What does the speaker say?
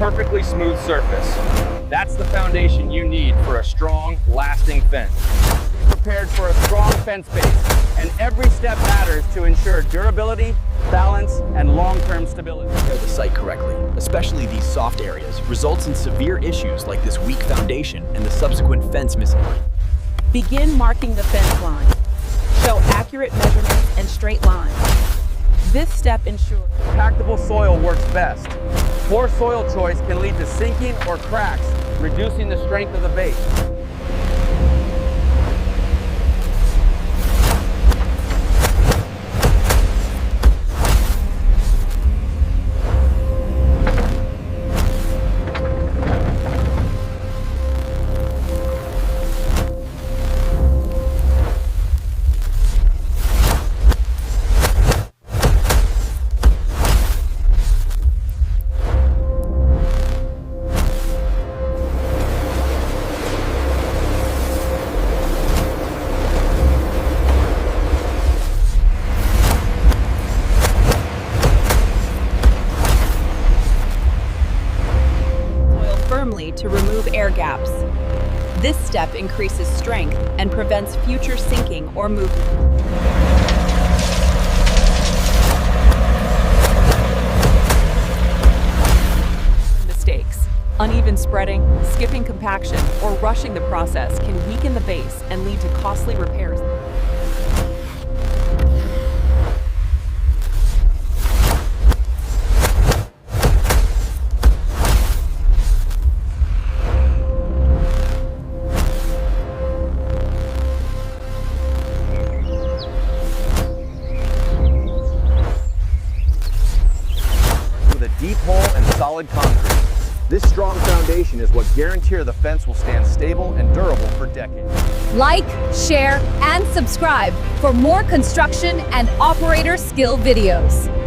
perfectly smooth surface. That's the foundation you need for a strong, lasting fence. Be prepared for a strong fence base, and every step matters to ensure durability, balance, and long-term stability. Prepare the site correctly, especially these soft areas, results in severe issues like this weak foundation and the subsequent fence misalignment. Begin marking the fence line. Show accurate measurements and straight lines. This step ensures Compactable soil works best. Poor soil choice can lead to sinking or cracks, reducing the strength of the base. firmly to remove air gaps. This step increases strength and prevents future sinking or movement. Mistakes. Uneven spreading, skipping compaction, or rushing the process can weaken the base and lead to costly repairs. Deep hole and solid concrete. This strong foundation is what guarantees the fence will stand stable and durable for decades. Like, share, and subscribe for more construction and operator skill videos.